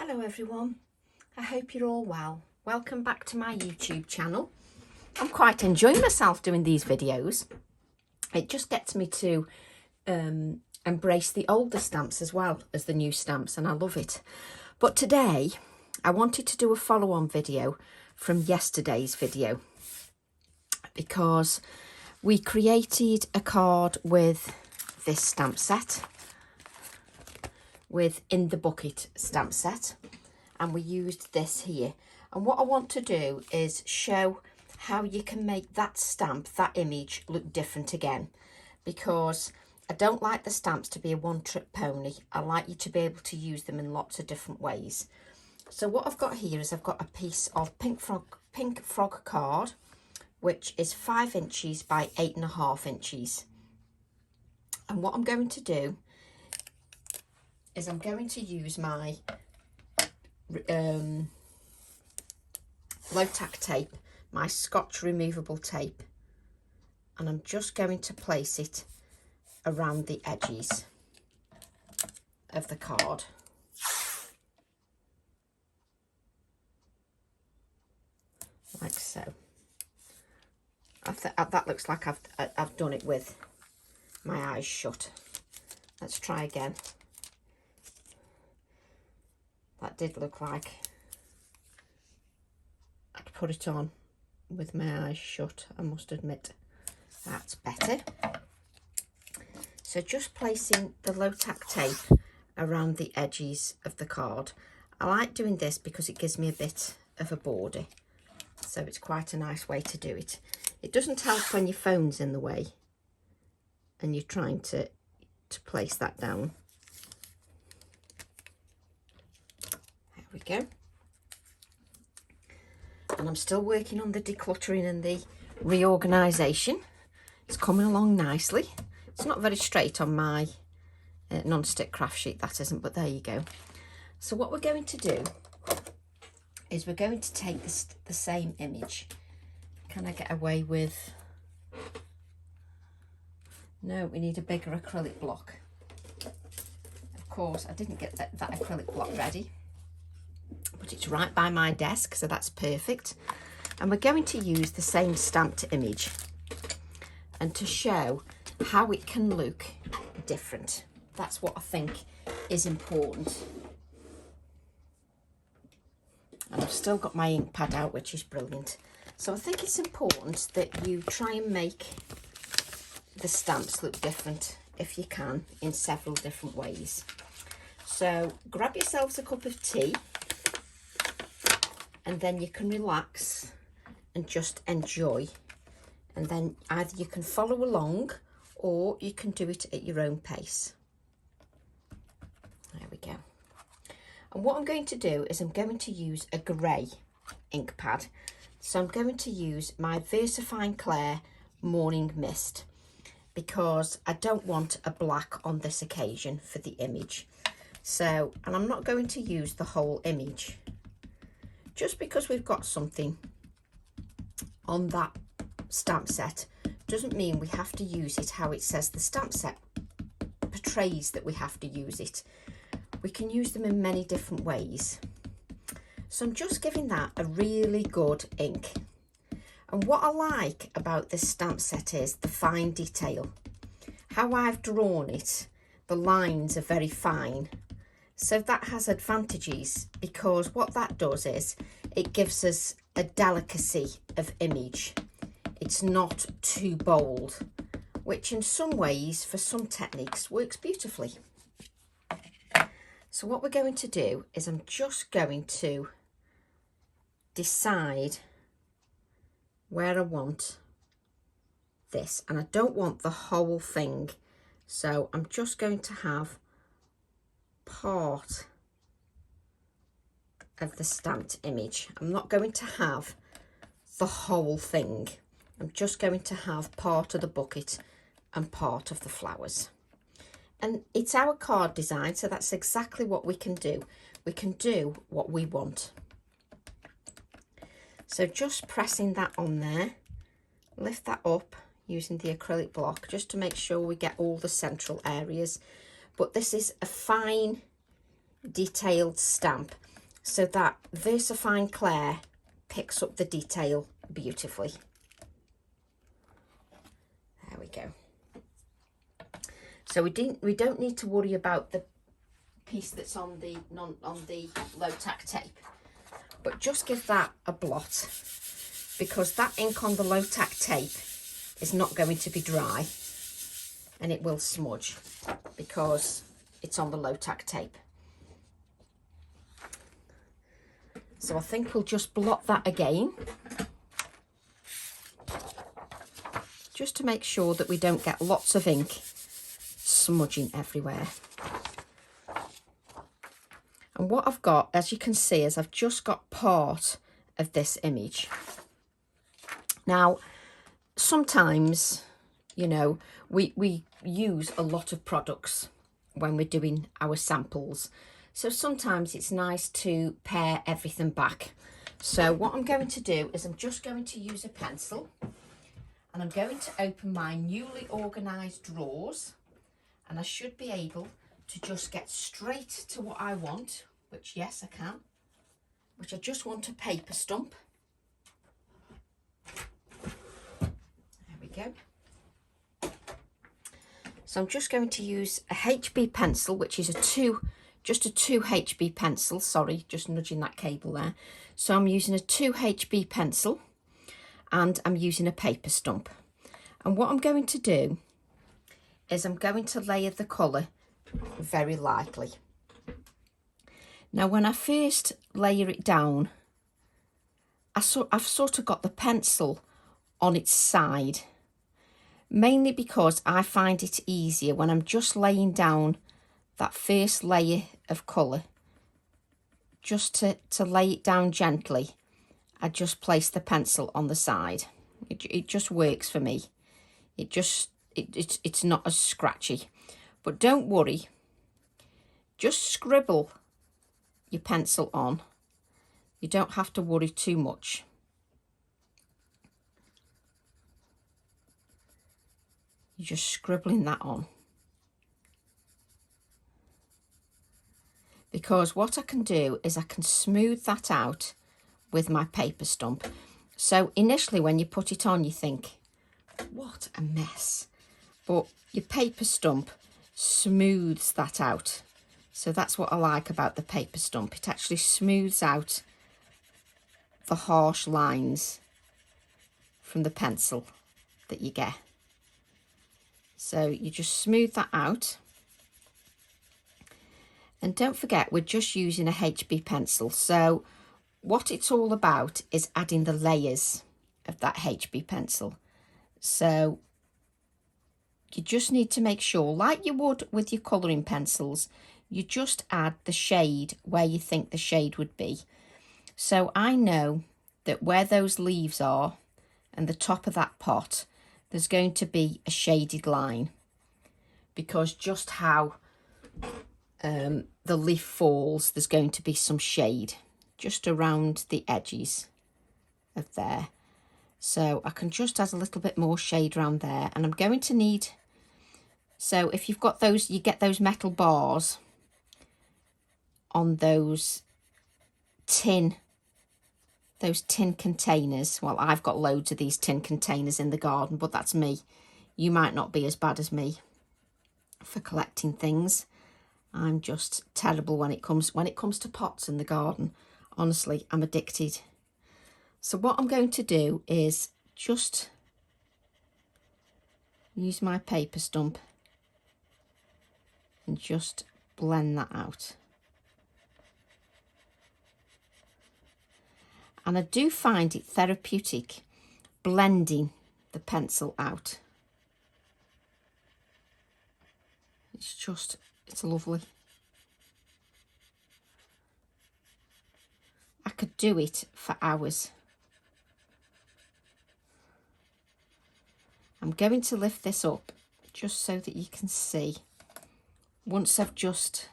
Hello everyone, I hope you're all well. Welcome back to my YouTube channel. I'm quite enjoying myself doing these videos. It just gets me to embrace the older stamps as well as the new stamps, and I love it. But today I wanted to do a follow-on video from yesterday's video because we created a card with this stamp set, with In the Bucket stamp set, and we used this here. And what I want to do is show how you can make that stamp, that image, look different again, because I don't like the stamps to be a one-trick pony. I like you to be able to use them in lots of different ways. So what I've got here is I've got a piece of pink frog card, which is 5 inches by 8.5 inches. And what I'm going to do is I'm going to use my low tack tape, my Scotch removable tape, and I'm just going to place it around the edges of the card. Like so. That looks like I've done it with my eyes shut. Let's try again. That did look like I'd put it on with my eyes shut, I must admit. That's better. So just placing the low tack tape around the edges of the card. I like doing this because it gives me a bit of a border. So it's quite a nice way to do it. It doesn't help when your phone's in the way and you're trying to place that down. There we go. And I'm still working on the decluttering and the reorganisation. It's coming along nicely. It's not very straight on my non-stick craft sheet, that isn't, but there you go. So what we're going to do is we're going to take the same image. Can I get away with... No, we need a bigger acrylic block. Of course, I didn't get that acrylic block ready, but it's right by my desk, so that's perfect. And we're going to use the same stamped image and to show how it can look different. That's what I think is important. And I've still got my ink pad out, which is brilliant. So I think it's important that you try and make the stamps look different if you can, in several different ways. So grab yourselves a cup of tea, and then you can relax and just enjoy. And then either you can follow along or you can do it at your own pace. There we go. And what I'm going to do is I'm going to use a grey ink pad. So I'm going to use my VersaFine Clair Morning Mist, because I don't want a black on this occasion for the image. So, and I'm not going to use the whole image. Just because we've got something on that stamp set doesn't mean we have to use it how it says the stamp set portrays that we have to use it. We can use them in many different ways. So I'm just giving that a really good ink. And what I like about this stamp set is the fine detail. How I've drawn it, the lines are very fine. So that has advantages, because what that does is it gives us a delicacy of image. It's not too bold, which in some ways, for some techniques, works beautifully. So what we're going to do is I'm just going to decide where I want this, and I don't want the whole thing, so I'm just going to have part of the stamped image. I'm not going to have the whole thing. I'm just going to have part of the bucket and part of the flowers. And it's our card design, so that's exactly what we can do. We can do what we want. So just pressing that on there, lift that up using the acrylic block just to make sure we get all the central areas. But this is a fine detailed stamp, so that VersaFine Clair picks up the detail beautifully. There we go. So we don't need to worry about the piece that's on the low tack tape, but just give that a blot, because that ink on the low tack tape is not going to be dry and it will smudge because it's on the low tack tape. So I think we'll just blot that again, just to make sure that we don't get lots of ink smudging everywhere. And what I've got, as you can see, is I've just got part of this image. Now, sometimes, you know, we use a lot of products when we're doing our samples. So sometimes it's nice to pare everything back. So what I'm going to do is I'm just going to use a pencil, and I'm going to open my newly organised drawers, and I should be able to just get straight to what I want, which yes I can, which I just want a paper stump. There we go. So I'm just going to use a HB pencil, which is just a 2 HB pencil, sorry, just nudging that cable there. So I'm using a 2 HB pencil, and I'm using a paper stump. And what I'm going to do is I'm going to layer the colour very lightly. Now when I first layer it down, I've sort of got the pencil on its side, mainly because I find it easier when I'm just laying down that first layer of colour, just to lay it down gently. I just place the pencil on the side. It just works for me. It's not as scratchy. But don't worry, just scribble your pencil on. You don't have to worry too much. You're just scribbling that on. Because what I can do is I can smooth that out with my paper stump. So initially when you put it on, you think, what a mess. But your paper stump smooths that out. So that's what I like about the paper stump. It actually smooths out the harsh lines from the pencil that you get. So you just smooth that out. And don't forget, we're just using a HB pencil. So what it's all about is adding the layers of that HB pencil. So you just need to make sure, like you would with your colouring pencils, you just add the shade where you think the shade would be. So I know that where those leaves are and the top of that pot, there's going to be a shaded line, because just how the leaf falls, there's going to be some shade just around the edges of there. So I can just add a little bit more shade around there, and I'm going to need, so if you've got those, you get those metal bars on those tin containers. Well, I've got loads of these tin containers in the garden, but that's me. You might not be as bad as me for collecting things. I'm just terrible when it comes to pots in the garden. Honestly, I'm addicted. So what I'm going to do is just use my paper stump and just blend that out. And I do find it therapeutic blending the pencil out. It's lovely. I could do it for hours. I'm going to lift this up just so that you can see. Once I've just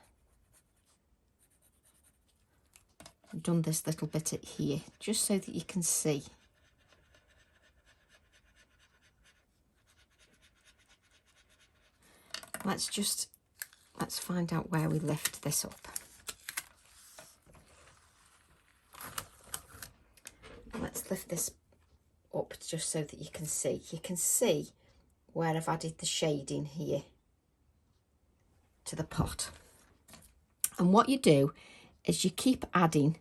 done this little bit at here, just so that you can see. Let's find out where we lift this up. let's lift this up just so that you can see. You can see where I've added the shading here to the pot. And what you do is you keep adding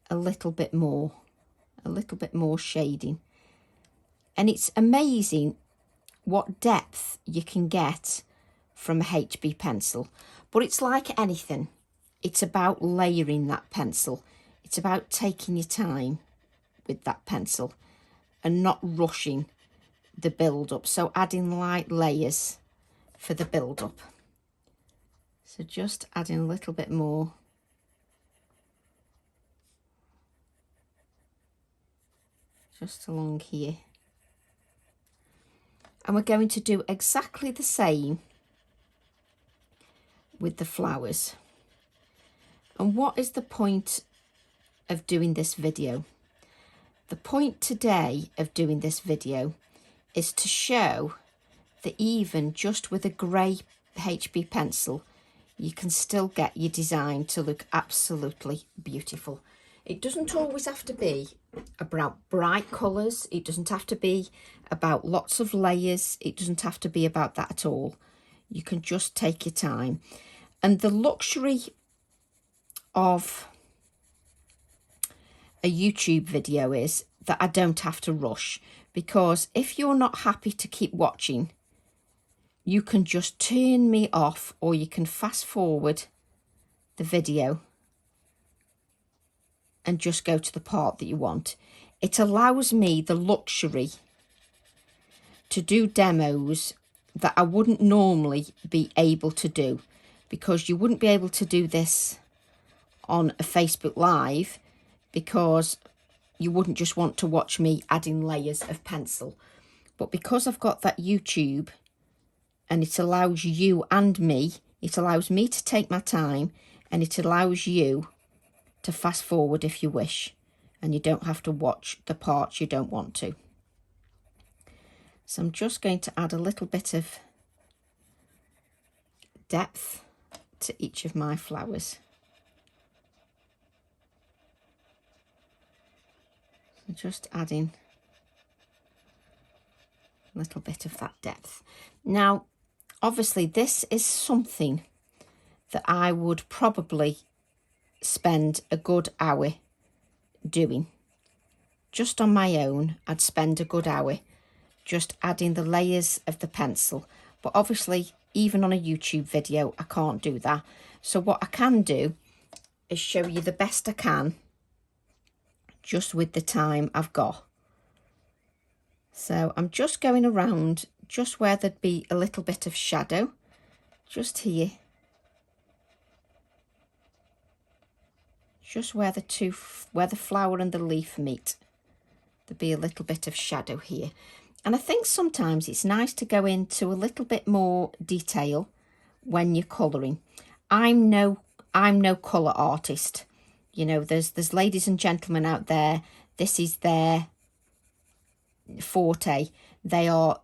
a little bit more shading. And it's amazing what depth you can get from a HB pencil. But it's like anything. It's about layering that pencil. It's about taking your time with that pencil and not rushing the build up. So adding light layers for the build up. So just adding a little bit more. Just along here. And we're going to do exactly the same with the flowers. And what is the point of doing this video? The point today of doing this video is to show that even just with a grey HB pencil, you can still get your design to look absolutely beautiful. It doesn't always have to be about bright colours. It doesn't have to be about lots of layers. It doesn't have to be about that at all. You can just take your time. And the luxury of a YouTube video is that I don't have to rush, because if you're not happy to keep watching, you can just turn me off, or you can fast forward the video and just go to the part that you want. It allows me the luxury to do demos that I wouldn't normally be able to do, because you wouldn't be able to do this on a Facebook Live, because you wouldn't just want to watch me adding layers of pencil. But because I've got that YouTube, and it allows you and me, it allows me to take my time, and it allows you to fast forward if you wish, and you don't have to watch the parts you don't want to. So I'm just going to add a little bit of depth to each of my flowers. So just adding a little bit of that depth. Now, obviously this is something that I would probably spend a good hour doing. Just on my own, I'd spend a good hour just adding the layers of the pencil. But obviously, even on a YouTube video, I can't do that. So what I can do is show you the best I can, just with the time I've got. So I'm just going around just where there'd be a little bit of shadow, just here. Just where the flower and the leaf meet, there'd be a little bit of shadow here. And I think sometimes it's nice to go into a little bit more detail when you're colouring. I'm no colour artist. You know, there's ladies and gentlemen out there, this is their forte. They are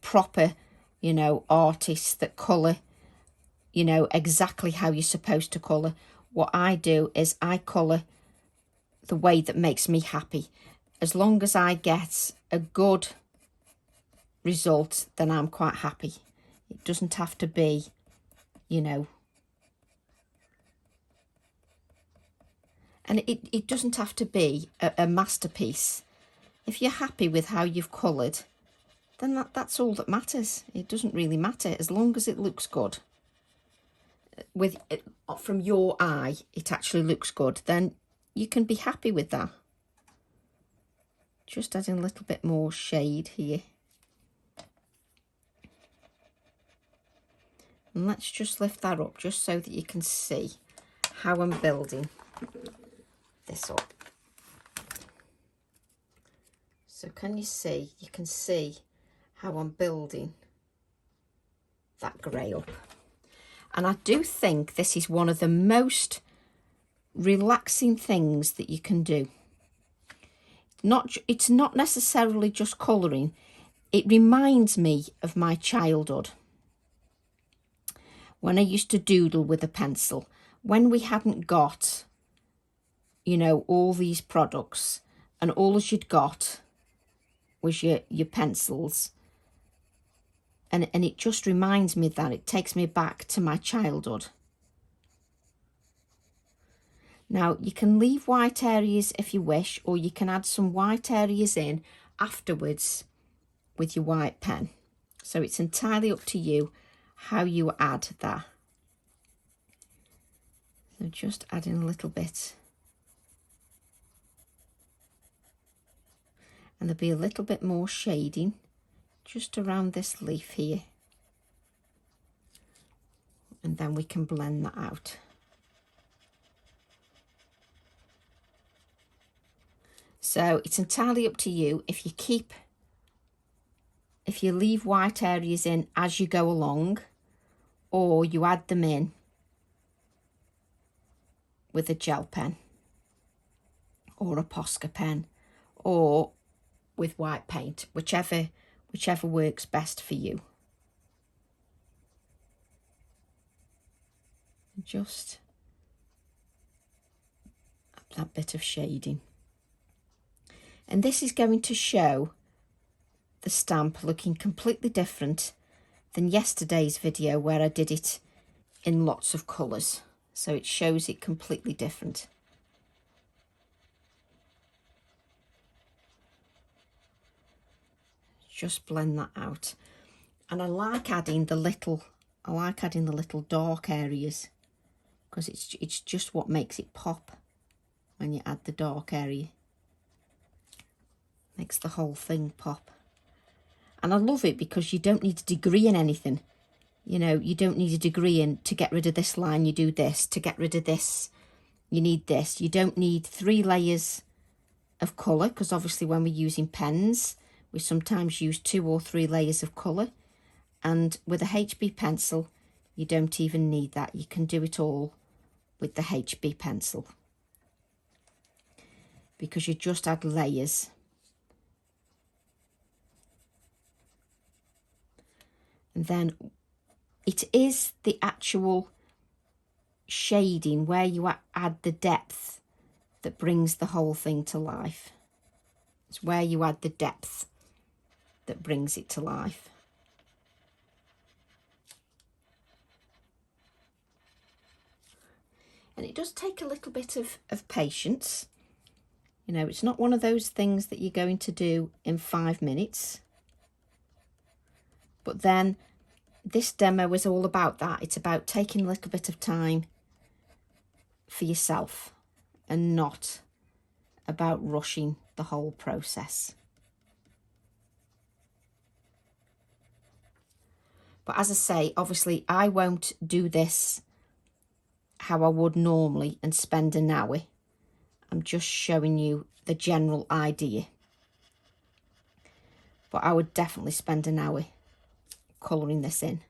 proper, you know, artists that colour, you know, exactly how you're supposed to colour. What I do is I colour the way that makes me happy. As long as I get a good result, then I'm quite happy. It doesn't have to be, you know, and it doesn't have to be a masterpiece. If you're happy with how you've coloured, then that's all that matters. It doesn't really matter, as long as it looks good. With it, from your eye, it actually looks good, then you can be happy with that. Just adding a little bit more shade here. And let's just lift that up just so that you can see how I'm building this up. So can you see? You can see how I'm building that grey up. And I do think this is one of the most relaxing things that you can do. It's not necessarily just colouring. It reminds me of my childhood, when I used to doodle with a pencil, when we hadn't got, you know, all these products and all as you'd got was your pencils. And it just reminds me that it takes me back to my childhood. Now, you can leave white areas if you wish, or you can add some white areas in afterwards with your white pen. So it's entirely up to you how you add that. So just adding a little bit. And there'll be a little bit more shading just around this leaf here. And then we can blend that out. So it's entirely up to you if you leave white areas in as you go along, or you add them in with a gel pen or a Posca pen, or with white paint, whichever works best for you. Just that bit of shading. And this is going to show the stamp looking completely different than yesterday's video where I did it in lots of colours. So it shows it completely different. Just blend that out. And I like adding the little dark areas, because it's just what makes it pop when you add the dark area. Makes the whole thing pop. And I love it because you don't need a degree in anything. You know, you don't need a degree in to get rid of this line, you do this. To get rid of this, you need this. You don't need 3 layers of colour, because obviously when we're using pens, we sometimes use 2 or 3 layers of colour. And with a HB pencil, you don't even need that. You can do it all with the HB pencil, because you just add layers. And then it is the actual shading where you add the depth that brings the whole thing to life. It's where you add the depth that brings it to life. And it does take a little bit of patience. You know, it's not one of those things that you're going to do in 5 minutes. But then this demo is all about that. It's about taking a little bit of time for yourself and not about rushing the whole process. But as I say, obviously I won't do this how I would normally and spend an hour. I'm just showing you the general idea. But I would definitely spend an hour colouring this in.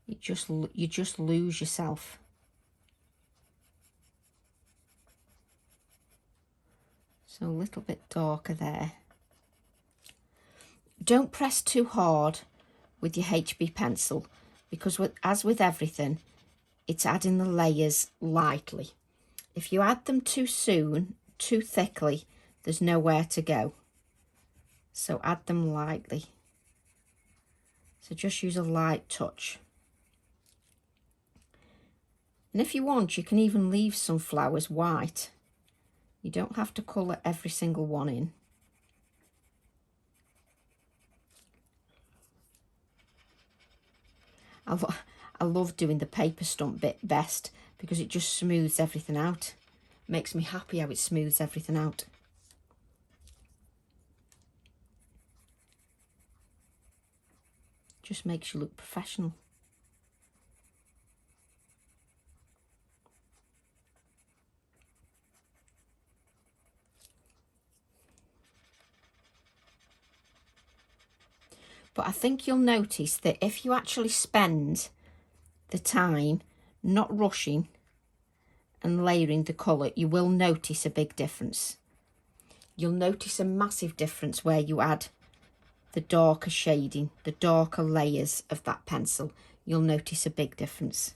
You just lose yourself. So a little bit darker there. Don't press too hard with your HB pencil, because as with everything, it's adding the layers lightly. If you add them too soon, too thickly, there's nowhere to go. So add them lightly. So just use a light touch. And if you want, you can even leave some flowers white. You don't have to colour every single one in. I love doing the paper stump bit best, because it just smooths everything out. Makes me happy how it smooths everything out. Just makes you look professional. But I think you'll notice that if you actually spend the time not rushing and layering the colour, you will notice a big difference. You'll notice a massive difference where you add the darker shading, the darker layers of that pencil. You'll notice a big difference.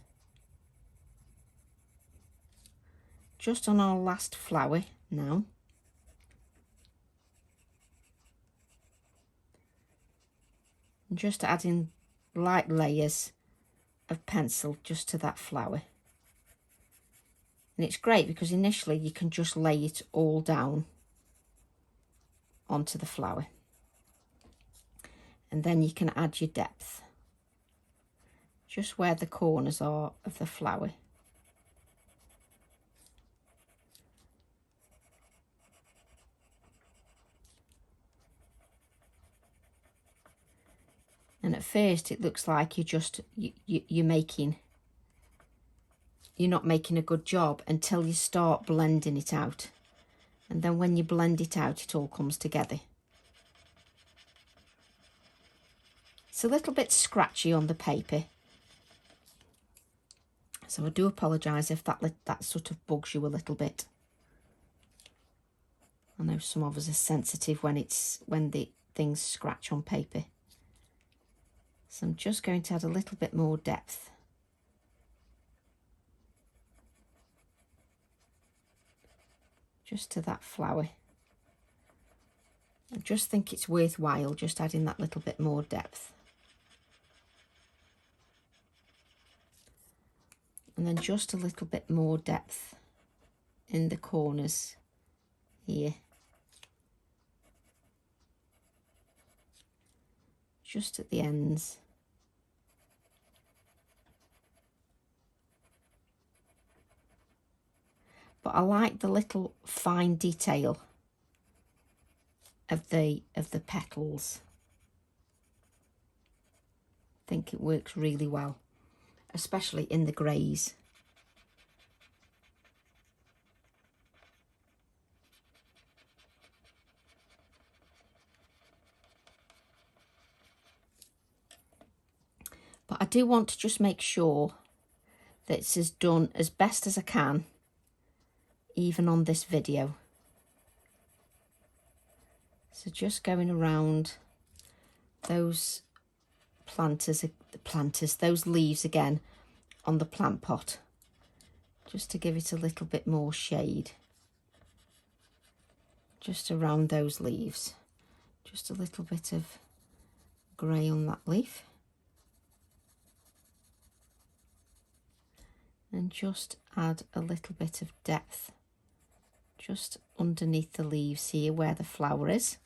just on our last flower now. And just adding light layers of pencil just to that flower. And it's great because initially you can just lay it all down onto the flower. And then you can add your depth just where the corners are of the flower. And at first it looks like you're not making a good job until you start blending it out. And then when you blend it out, it all comes together. It's a little bit scratchy on the paper, so I do apologise if that sort of bugs you a little bit. I know some of us are sensitive when the things scratch on paper. So I'm just going to add a little bit more depth. Just to that flower. I just think it's worthwhile just adding that little bit more depth. And then just a little bit more depth in the corners here. Just at the ends. But I like the little fine detail of the petals. I think it works really well, especially in the greys. But I do want to just make sure that this is done as best as I can, even on this video. So just going around those those leaves again on the plant pot, just to give it a little bit more shade. Just around those leaves. Just a little bit of grey on that leaf. And just add a little bit of depth just underneath the leaves here where the flower is.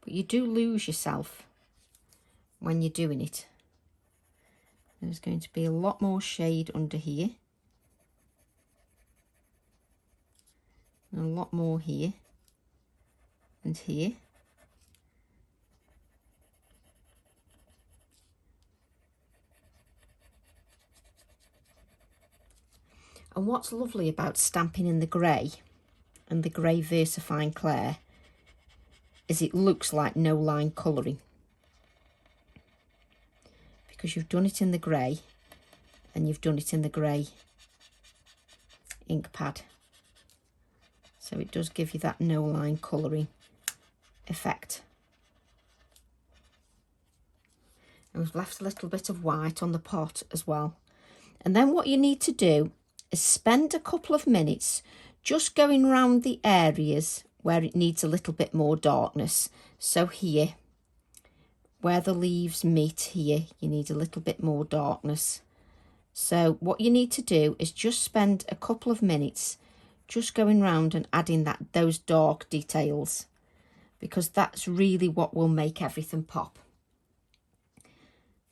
But you do lose yourself when you're doing it. There's going to be a lot more shade under here. And a lot more here and here. And what's lovely about stamping in the grey and the grey VersaFine Clair is it looks like no line colouring, because you've done it in the grey and you've done it in the grey ink pad, so it does give you that no line colouring effect. And we've left a little bit of white on the pot as well. And then what you need to do is spend a couple of minutes just going around the areas where it needs a little bit more darkness. So here, where the leaves meet here, you need a little bit more darkness. So what you need to do is just spend a couple of minutes just going around and adding those dark details, because that's really what will make everything pop.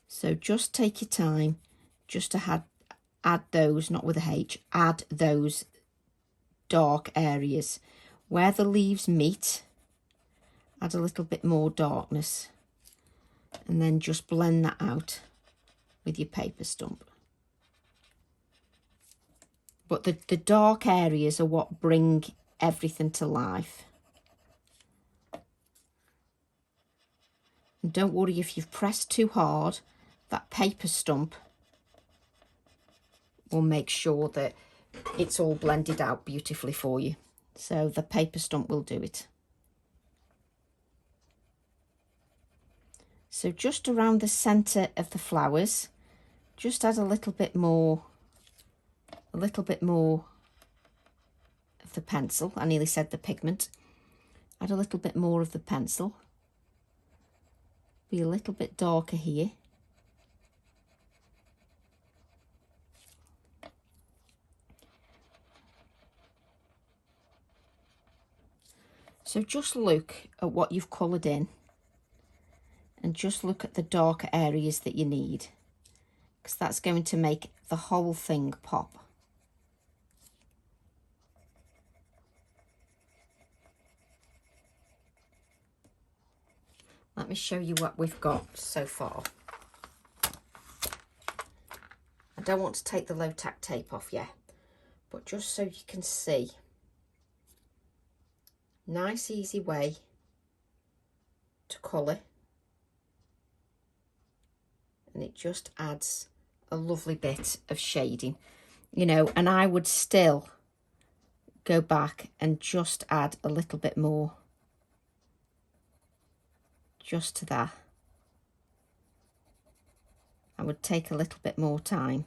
So just take your time just to add those, not with a H, add those dark areas. Where the leaves meet, add a little bit more darkness. And then just blend that out with your paper stump. But the dark areas are what bring everything to life. And don't worry if you've pressed too hard, that paper stump will make sure that it's all blended out beautifully for you. So the paper stump will do it. So just around the centre of the flowers, just add a little bit more of the pencil. I nearly said the pigment. Add a little bit more of the pencil. Be a little bit darker here. So just look at what you've coloured in and just look at the darker areas that you need, because that's going to make the whole thing pop. Let me show you what we've got so far. I don't want to take the low tack tape off yet, but just so you can see. Nice easy way to colour, and it just adds a lovely bit of shading, you know. And I would still go back and just add a little bit more just to that. I would take a little bit more time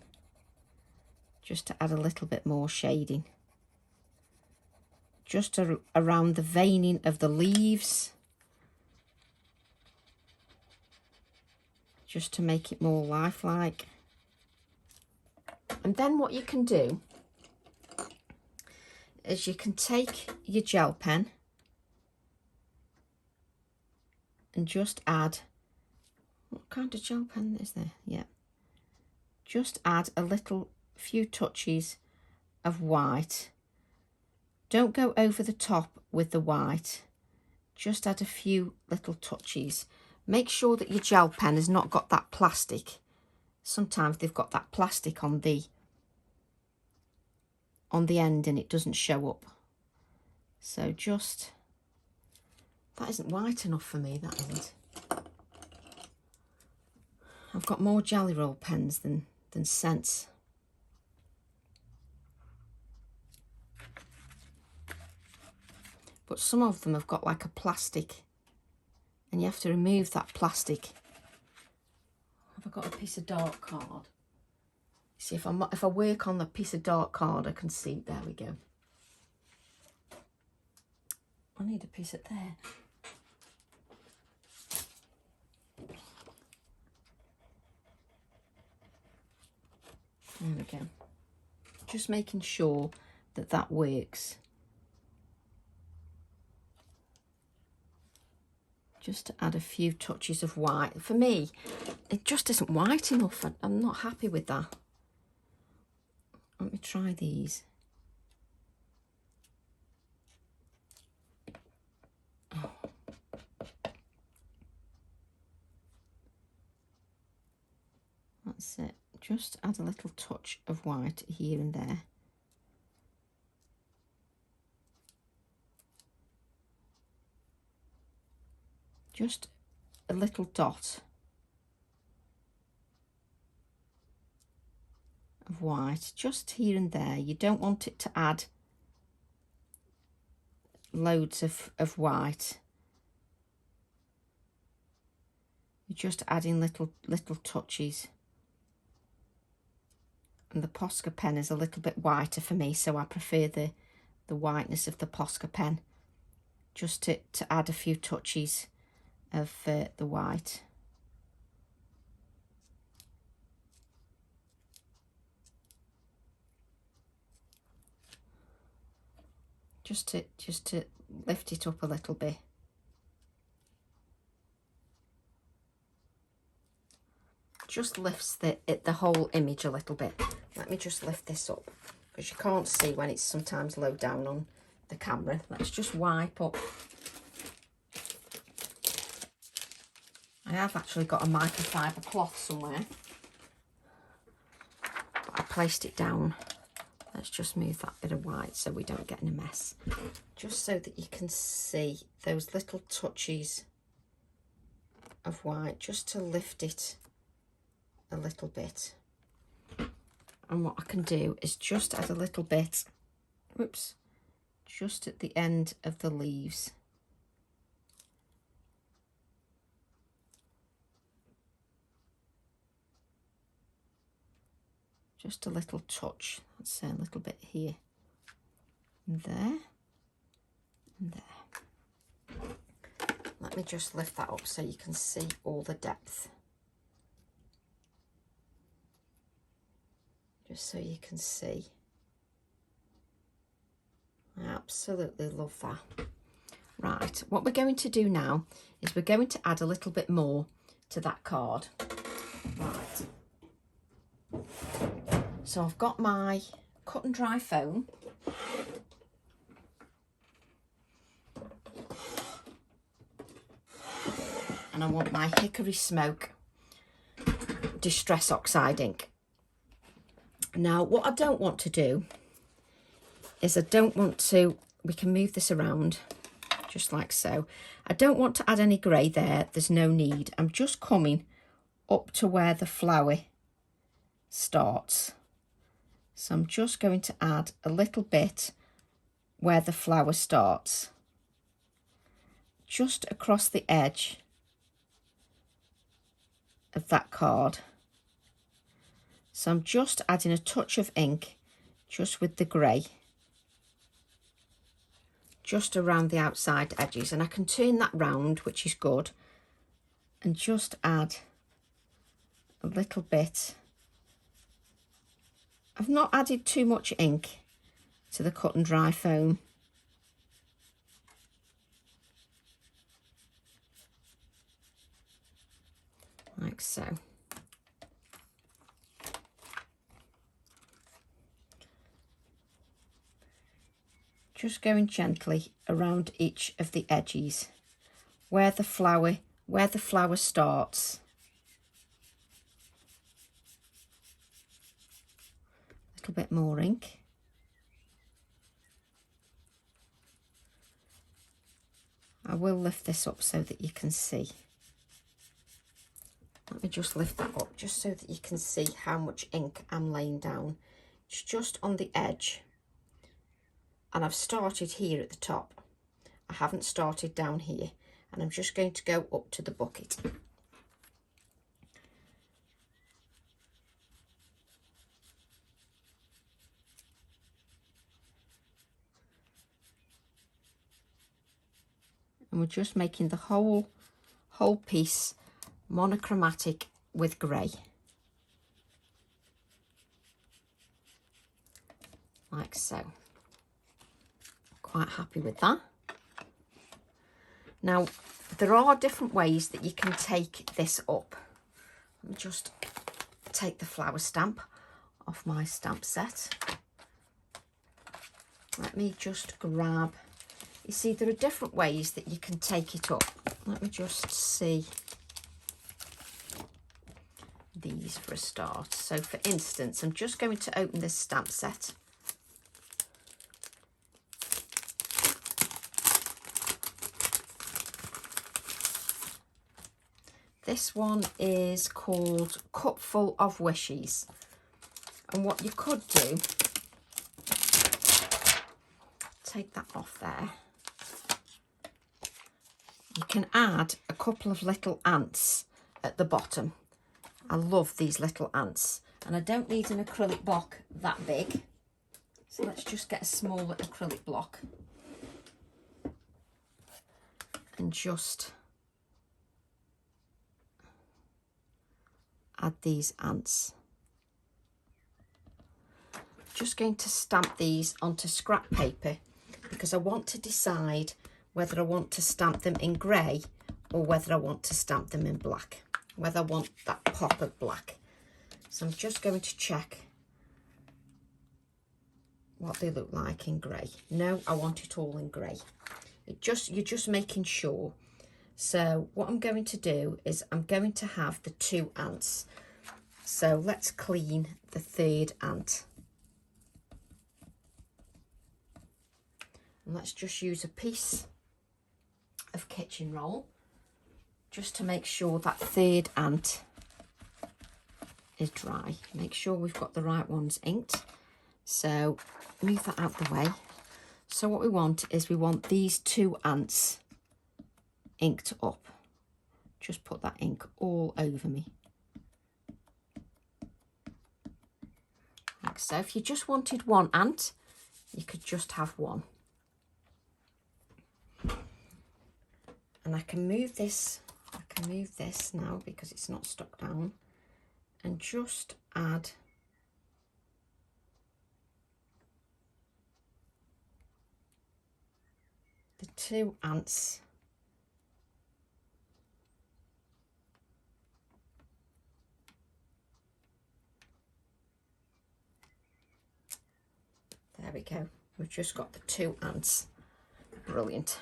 just to add a little bit more shading, just around the veining of the leaves, just to make it more lifelike. And then what you can do is you can take your gel pen and just add, what kind of gel pen is there? Yeah, just add a few touches of white. Don't go over the top with the white, just add a few little touches. Make sure that your gel pen has not got that plastic. Sometimes they've got that plastic on the end and it doesn't show up. So just, that isn't white enough for me, that isn't. I've got more Jelly Roll pens than scents. But some of them have got like a plastic, and you have to remove that plastic. Have I got a piece of dark card? See, if I work on the piece of dark card, I can see. There we go. I need a piece of there. There we go. Just making sure that that works. Just to add a few touches of white. For me, it just isn't white enough. I'm not happy with that. Let me try these. Oh. That's it. Just add a little touch of white here and there. Just a little dot of white, just here and there. You don't want it to add loads of white. You're just adding little touches. And the Posca pen is a little bit whiter for me, so I prefer the whiteness of the Posca pen, just to add a few touches of the white. Just to lift it up a little bit. Just lifts the whole image a little bit. Let me just lift this up, because you can't see when it's sometimes low down on the camera. Let's just wipe up. I have actually got a microfiber cloth somewhere, but I placed it down. Let's just move that bit of white so we don't get in a mess. Just so that you can see those little touches of white, just to lift it a little bit. And what I can do is just add a little bit, whoops, just at the end of the leaves. Just a little touch. That's a little bit here and there and there. Let me just lift that up so you can see all the depth. Just so you can see. I absolutely love that. Right, what we're going to do now is we're going to add a little bit more to that card. Right. So I've got my cut and dry foam. And I want my Hickory Smoke Distress Oxide ink. Now, what I don't want to do is we can move this around just like so. I don't want to add any grey there. There's no need. I'm just coming up to where the flower starts. So I'm just going to add a little bit where the flower starts, just across the edge of that card. So I'm just adding a touch of ink just with the grey, just around the outside edges, and I can turn that round, which is good, and just add a little bit. I've not added too much ink to the cut and dry foam. Like so. Just going gently around each of the edges where the flower starts. A little bit more ink. I will lift this up so that you can see. Let me just lift that up just so that you can see how much ink I'm laying down. It's just on the edge. And I've started here at the top. I haven't started down here. And I'm just going to go up to the bucket. And we're just making the whole piece monochromatic with grey. Like so. Quite happy with that. Now, there are different ways that you can take this up. Let me just take the flower stamp off my stamp set. Let me just grab, you see there are different ways that you can take it up. Let me just see these for a start. So for instance, I'm just going to open this stamp set. This one is called Cupful of Wishes. And what you could do, take that off there. You can add a couple of little ants at the bottom. I love these little ants. And I don't need an acrylic block that big. So let's just get a small acrylic block. And just add these ants. Just going to stamp these onto scrap paper because I want to decide whether I want to stamp them in grey or whether I want to stamp them in black, whether I want that pop of black. So I'm just going to check what they look like in grey. No, I want it all in grey. You're just making sure. So what I'm going to do is I'm going to have the 2 ants. So let's clean the 3rd ant. And let's just use a piece of kitchen roll just to make sure that 3rd ant is dry. Make sure we've got the right ones inked. So move that out the way. So what we want is we want these 2 ants inked up. Just put that ink all over me. so. If you just wanted one ant, you could just have one. And I can move this now because it's not stuck down, and just add the 2 ants there we go. We've just got the 2 ants. Brilliant.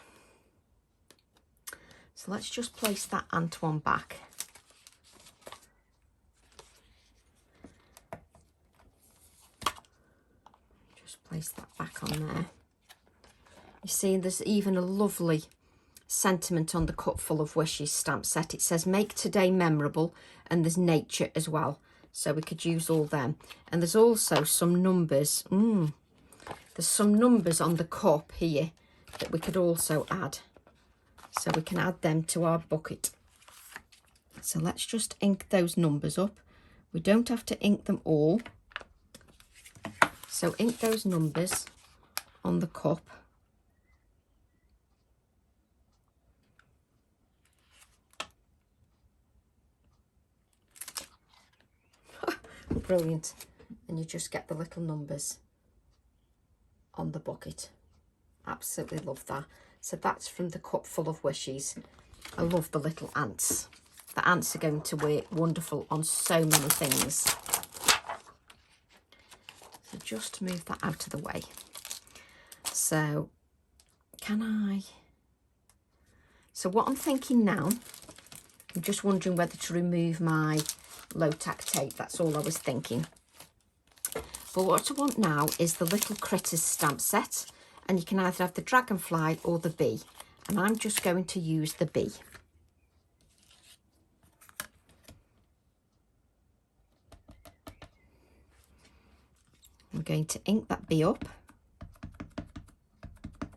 So let's just place that ant one back. Just place that back on there. You see, there's even a lovely sentiment on the Cupful of Wishes stamp set. It says, make today memorable, and there's nature as well. So we could use all them. And there's also some numbers. There's some numbers on the cup here that we could also add. So we can add them to our bucket. So let's just ink those numbers up. We don't have to ink them all. So ink those numbers on the cup. Brilliant. And you just get the little numbers on the bucket. Absolutely love that. So that's from the Cupful of Wishes. I love the little ants. The ants are going to work wonderful on so many things. So just move that out of the way. So so what I'm thinking now, I'm just wondering whether to remove my low tack tape. That's all I was thinking. But what I want now is the little critters stamp set, and you can either have the dragonfly or the bee, and I'm just going to use the bee. I'm going to ink that bee up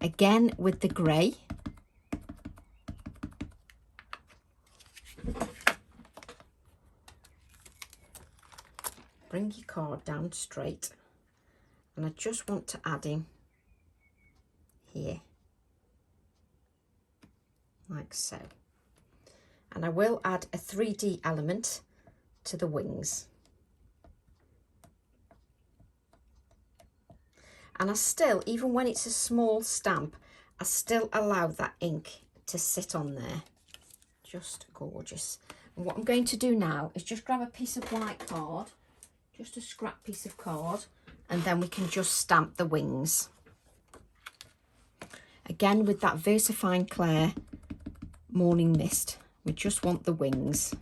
again with the grey. Bring your card down straight, and I just want to add in here, like so. And I will add a 3D element to the wings. And I still, even when it's a small stamp, I still allow that ink to sit on there. Just gorgeous. And what I'm going to do now is just grab a piece of white card, just a scrap piece of card, and then we can just stamp the wings. Again, with that VersaFine Clair Morning Mist, we just want the wings.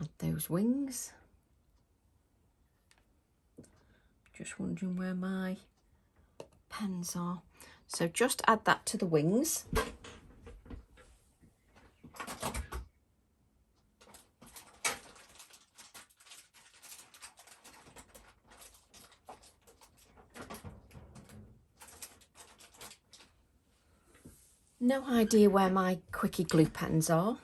Add those wings. Just wondering where my pens are. So just add that to the wings. No idea where my quickie glue pens are.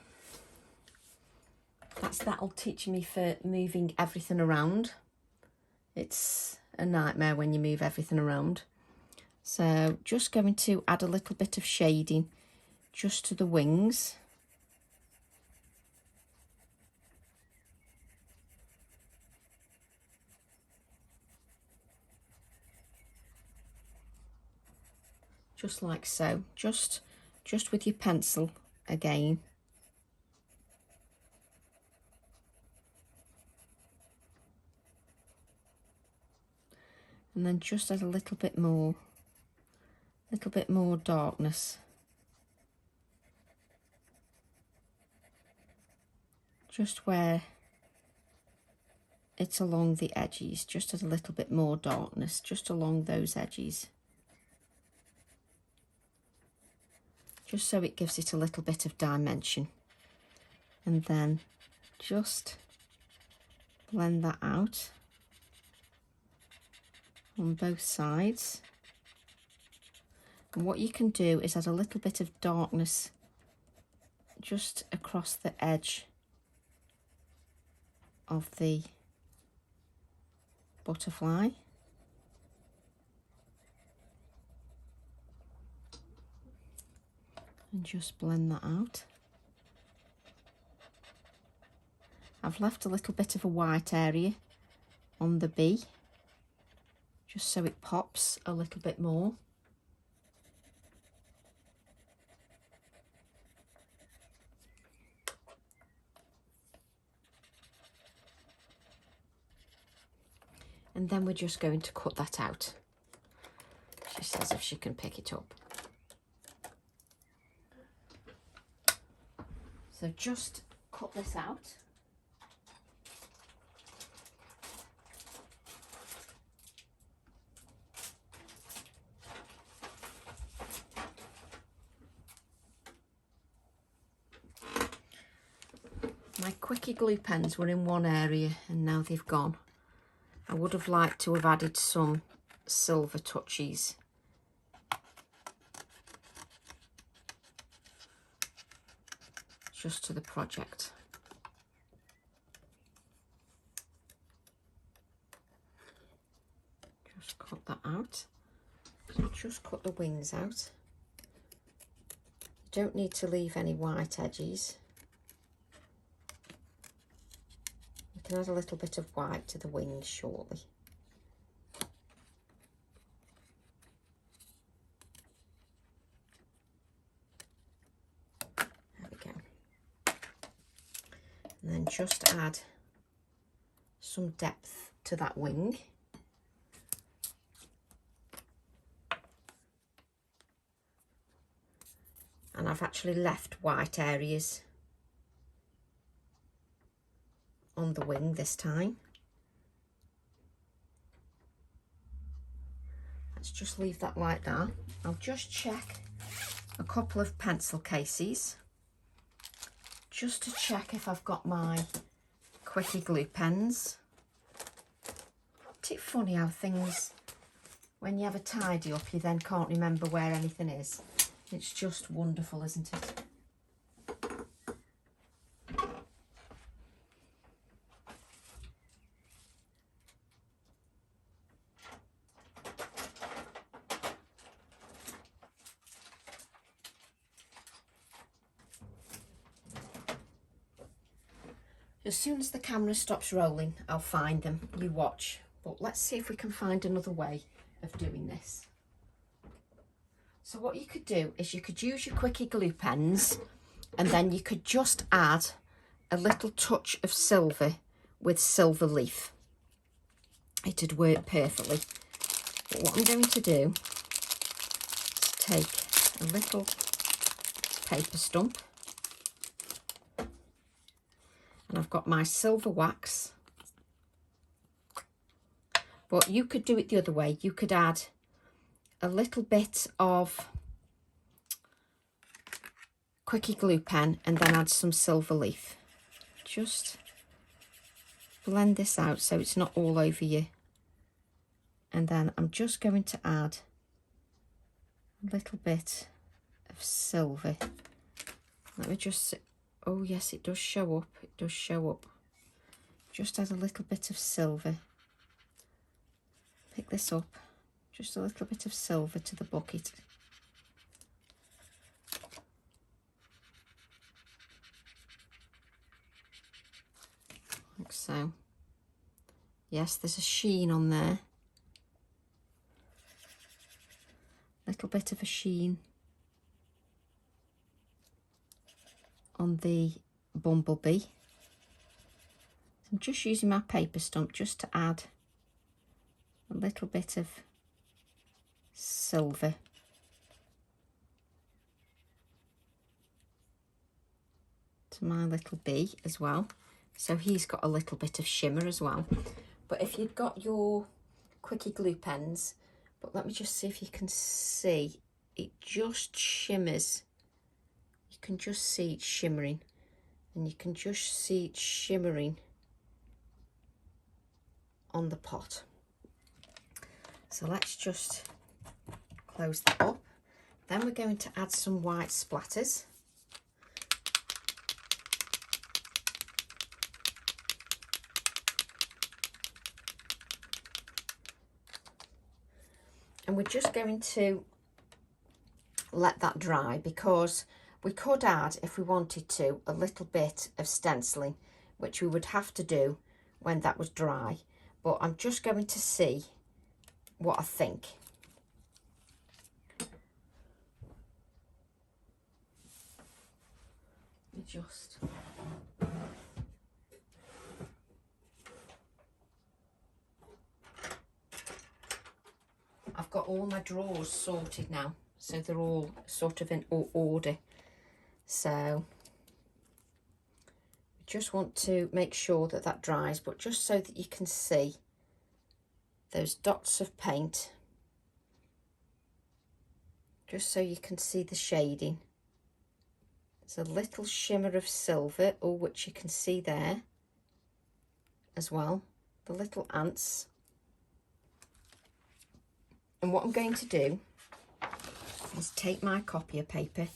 That'll teach me for moving everything around. It's a nightmare when you move everything around. So just going to add a little bit of shading just to the wings. Just like so, just with your pencil again. And then just add a little bit more darkness. Just where it's along the edges, just add a little bit more darkness, just along those edges. Just so it gives it a little bit of dimension. And then just blend that out on both sides. And what you can do is add a little bit of darkness just across the edge of the butterfly. And just blend that out. I've left a little bit of a white area on the bee, just so it pops a little bit more. And then we're just going to cut that out. She says if she can pick it up. So just cut this out. My quickie glue pens were in one area and now they've gone. I would have liked to have added some silver touches. Just to the project. Just cut that out. So just cut the wings out. You don't need to leave any white edges. You can add a little bit of white to the wings shortly. And then just add some depth to that wing. And I've actually left white areas on the wing this time. Let's just leave that like that. I'll just check a couple of pencil cases, just to check if I've got my quickie glue pens. Isn't it funny how things, when you have a tidy up, you then can't remember where anything is? It's just wonderful, isn't it? As soon as the camera stops rolling, I'll find them. You watch. But let's see if we can find another way of doing this. So what you could do is you could use your quickie glue pens and then you could just add a little touch of silver with silver leaf. It'd work perfectly. But what I'm going to do is take a little paper stump. And I've got my silver wax, but you could do it the other way. You could add a little bit of quickie glue pen and then add some silver leaf. Just blend this out so it's not all over you. And then I'm just going to add a little bit of silver. Let me just, oh yes, it does show up. It does show up. Just add a little bit of silver. Pick this up. Just a little bit of silver to the bucket. Like so. Yes, there's a sheen on there. Little bit of a sheen on the bumblebee. I'm just using my paper stump just to add a little bit of silver to my little bee as well, so he's got a little bit of shimmer as well. But if you've got your quickie glue pens, but let me just see if you can see, it just shimmers. You can just see it shimmering, and you can just see it shimmering on the pot. So let's just close that up. Then we're going to add some white splatters. And we're just going to let that dry, because we could add, if we wanted to, a little bit of stenciling, which we would have to do when that was dry. But I'm just going to see what I think. I've got all my drawers sorted now, so they're all sort of in order. So just want to make sure that that dries, but just so that you can see those dots of paint, just so you can see the shading. There's a little shimmer of silver, or which you can see there as well, the little ants. And what I'm going to do is take my copier paper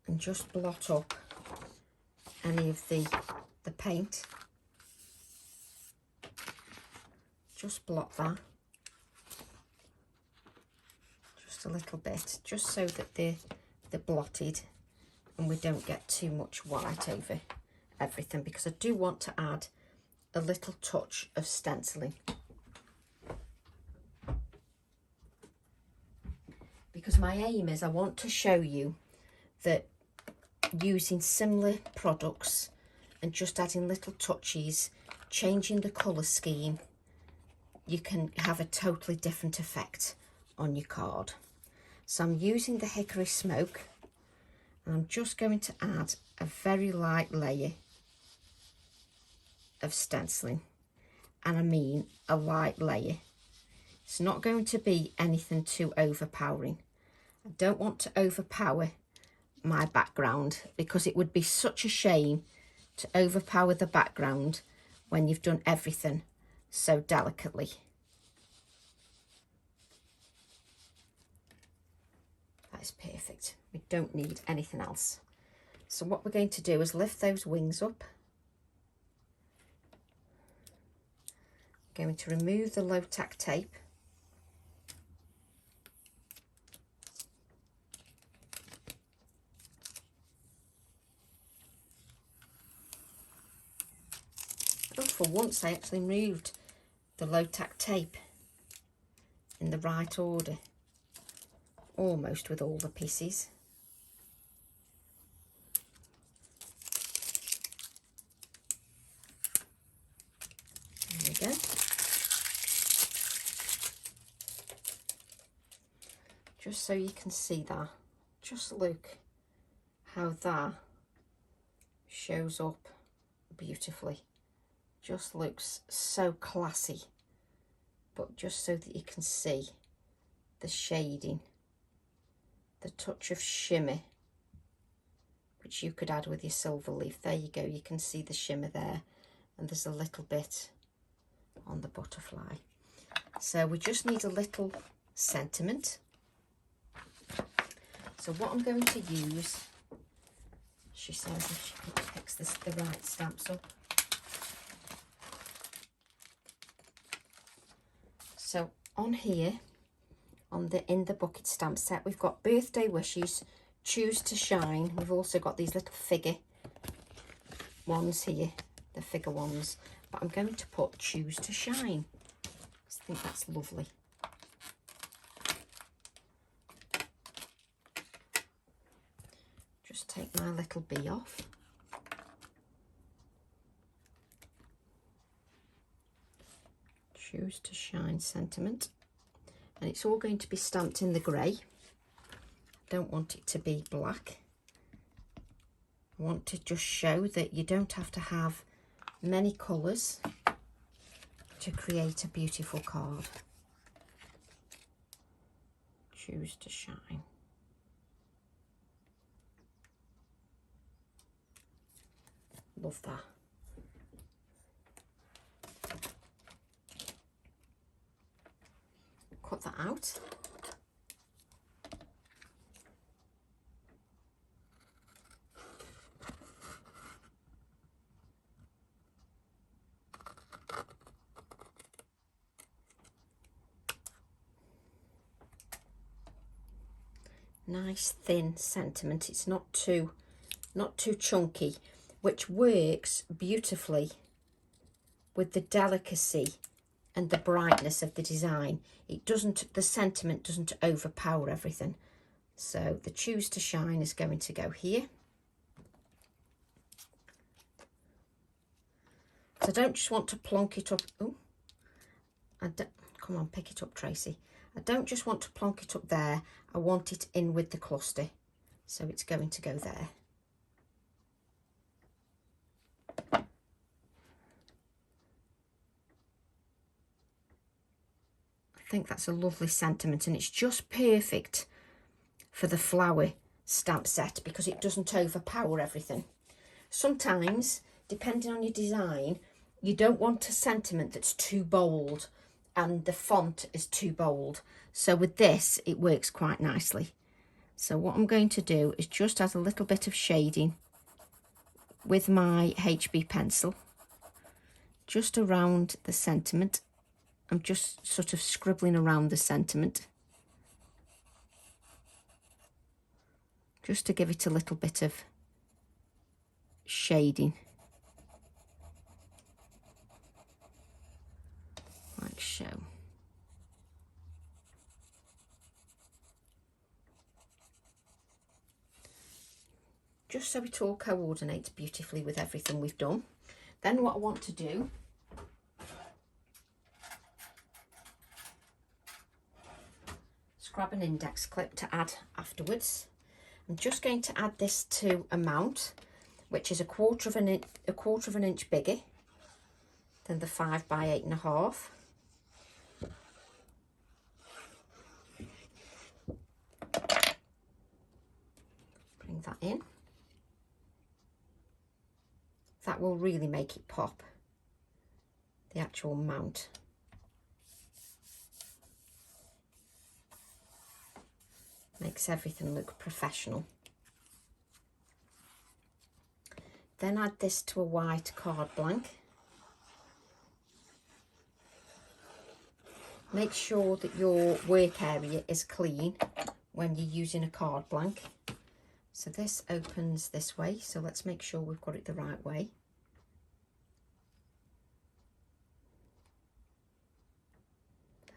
and just blot up any of the paint. Just blot that just a little bit, just so that they're blotted and we don't get too much white over everything, because I do want to add a little touch of stenciling. Because my aim is, I want to show you that using similar products and just adding little touches, changing the colour scheme, you can have a totally different effect on your card. So I'm using the hickory smoke, and I'm just going to add a very light layer of stenciling, and I mean a light layer. It's not going to be anything too overpowering. I don't want to overpower my background, because it would be such a shame to overpower the background when you've done everything so delicately. That is perfect. We don't need anything else. So what we're going to do is lift those wings up. I'm going to remove the low tack tape. Oh, for once I actually moved the low tack tape in the right order, almost with all the pieces. There we go. Just so you can see that, just look how that shows up beautifully. Just looks so classy, but just so that you can see the shading, the touch of shimmer, which you could add with your silver leaf. There you go, you can see the shimmer there, and there's a little bit on the butterfly. So we just need a little sentiment. So what I'm going to use, she says if she picks the right stamps up. So on here, in the bucket stamp set, we've got Birthday Wishes, Choose to Shine. We've also got these little figure ones here, the figure ones. But I'm going to put Choose to Shine. I think that's lovely. Just take my little bee off. Choose to Shine sentiment. And it's all going to be stamped in the grey. Don't want it to be black. I want to just show that you don't have to have many colours to create a beautiful card. Choose to Shine. Love that. Cut that out. nice thin sentiment. It's not too chunky, which works beautifully with the delicacy and the brightness of the design. The sentiment doesn't overpower everything. So the Choose to Shine is going to go here. So I don't just want to plonk it up. Oh, come on, pick it up, Tracy. I don't just want to plonk it up there. I want it in with the cluster. So it's going to go there. I think that's a lovely sentiment, and it's just perfect for the flower stamp set because it doesn't overpower everything. Sometimes, depending on your design, you don't want a sentiment that's too bold and the font is too bold. So with this, it works quite nicely. So what I'm going to do is just add a little bit of shading with my HB pencil, just around the sentiment. I'm just sort of scribbling around the sentiment, just to give it a little bit of shading, like so. Just so it all coordinates beautifully with everything we've done. Then what I want to do is grab an index clip to add afterwards. I'm just going to add this to a mount, which is a quarter of an inch bigger than the 5 by 8.5. Bring that in. That will really make it pop, the actual mount. Makes everything look professional. Then add this to a white card blank. Make sure that your work area is clean when you're using a card blank. So this opens this way, so let's make sure we've got it the right way.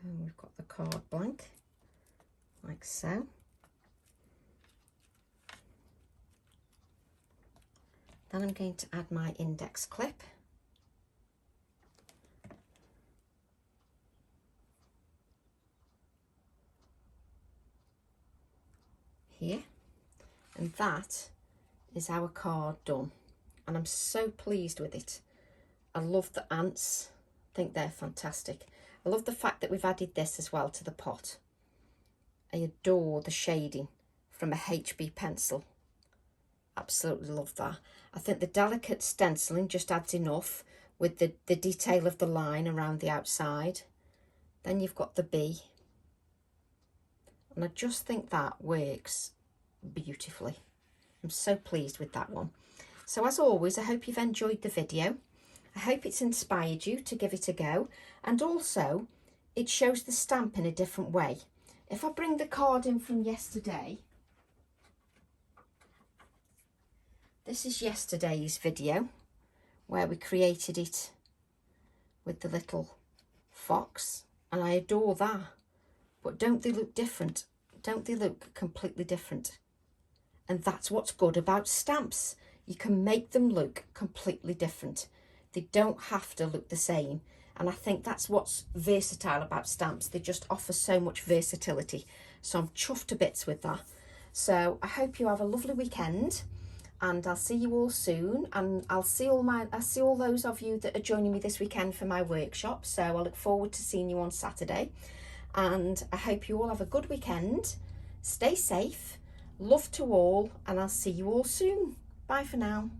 And we've got the card blank, like so. Then I'm going to add my index clip. Here. And that is our card done. And I'm so pleased with it. I love the ants. I think they're fantastic. I love the fact that we've added this as well to the pot. I adore the shading from a HB pencil. Absolutely love that. I think the delicate stenciling just adds enough with the detail of the line around the outside. Then you've got the bee. And I just think that works beautifully. I'm so pleased with that one. So as always, I hope you've enjoyed the video. I hope it's inspired you to give it a go. And also, it shows the stamp in a different way. If I bring the card in from yesterday, this is yesterday's video where we created it with the little fox, and I adore that. But don't they look different? Don't they look completely different? And that's what's good about stamps. You can make them look completely different. They don't have to look the same. And I think that's what's versatile about stamps. They just offer so much versatility. So I'm chuffed to bits with that. So I hope you have a lovely weekend, and I'll see you all soon. And I'll see all those of you that are joining me this weekend for my workshop. So I look forward to seeing you on Saturday. And I hope you all have a good weekend. Stay safe. Love to all, and I'll see you all soon. Bye for now.